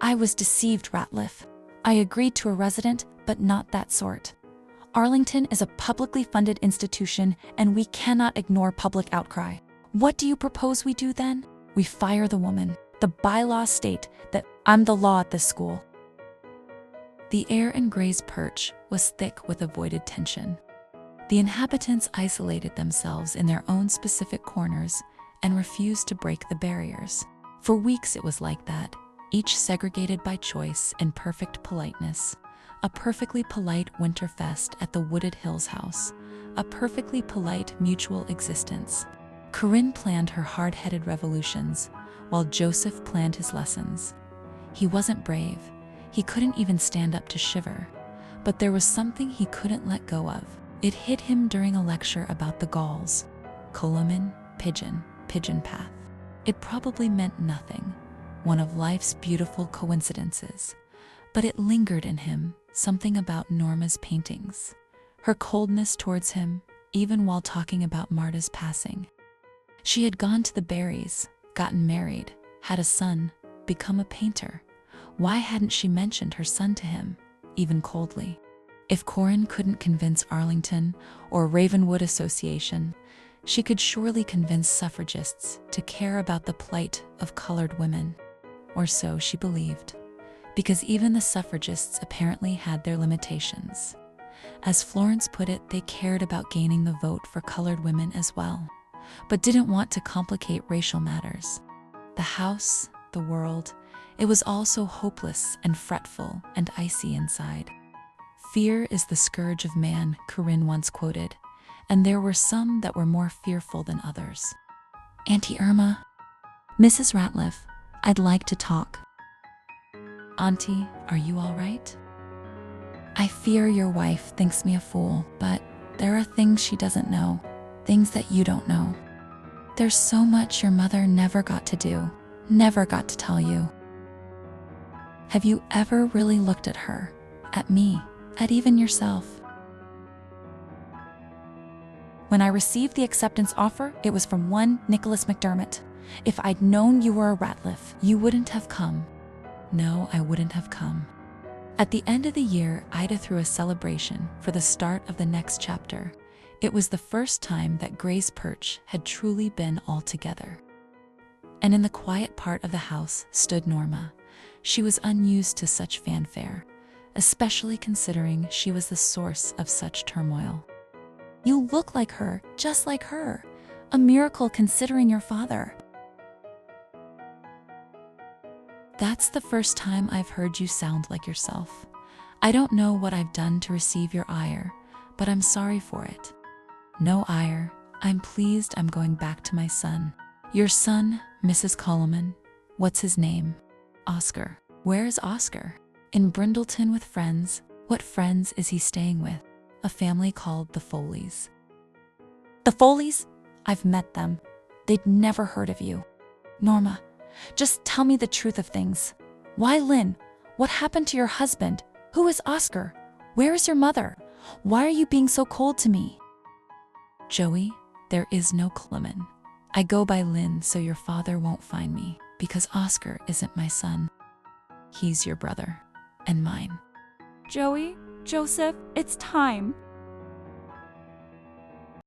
I was deceived, Ratliff. I agreed to a resident, but not that sort. Arlington is a publicly funded institution, and we cannot ignore public outcry. What do you propose we do then? We fire the woman. The bylaws state that I'm the law at this school. The air in Gray's Perch was thick with avoided tension. The inhabitants isolated themselves in their own specific corners and refused to break the barriers. For weeks it was like that, each segregated by choice and perfect politeness. A perfectly polite Winterfest at the Wooded Hills house. A perfectly polite mutual existence. Corinne planned her hard-headed revolutions, while Joseph planned his lessons. He wasn't brave. He couldn't even stand up to shiver. But there was something he couldn't let go of. It hit him during a lecture about the Gauls. Coloman, pigeon, pigeon path. It probably meant nothing, one of life's beautiful coincidences. But it lingered in him, something about Norma's paintings. Her coldness towards him, even while talking about Marta's passing. She had gone to the Barrys, gotten married, had a son, become a painter. Why hadn't she mentioned her son to him, even coldly? If Corinne couldn't convince Arlington or Ravenwood Association, she could surely convince suffragists to care about the plight of colored women. Or so she believed. Because even the suffragists apparently had their limitations. As Florence put it, they cared about gaining the vote for colored women as well, but didn't want to complicate racial matters. The house, the world, it was all so hopeless and fretful and icy inside. Fear is the scourge of man, Corinne once quoted, and there were some that were more fearful than others. Auntie Irma. Mrs. Ratliff, I'd like to talk. Auntie, are you all right? I fear your wife thinks me a fool, but there are things she doesn't know, things that you don't know. There's so much your mother never got to do, never got to tell you. Have you ever really looked at her, at me, at even yourself? When I received the acceptance offer, it was from one Nicholas McDermott. If I'd known you were a Ratliff, you wouldn't have come. No, I wouldn't have come. At the end of the year, Ida threw a celebration for the start of the next chapter. It was the first time that Gray's Perch had truly been all together. And in the quiet part of the house stood Norma. She was unused to such fanfare, especially considering she was the source of such turmoil. You look like her, just like her. A miracle considering your father. That's the first time I've heard you sound like yourself. I don't know what I've done to receive your ire, but I'm sorry for it. No ire. I'm pleased I'm going back to my son. Your son, Mrs. Coleman. What's his name? Oscar. Where is Oscar? In Brindleton with friends. What friends is he staying with? A family called the Foleys. The Foleys? I've met them. They'd never heard of you. Norma, just tell me the truth of things. Why Lynn? What happened to your husband? Who is Oscar? Where is your mother? Why are you being so cold to me? Joey, there is no Clement. I go by Lynn so your father won't find me, because Oscar isn't my son. He's your brother, and mine. Joey, Joseph, it's time.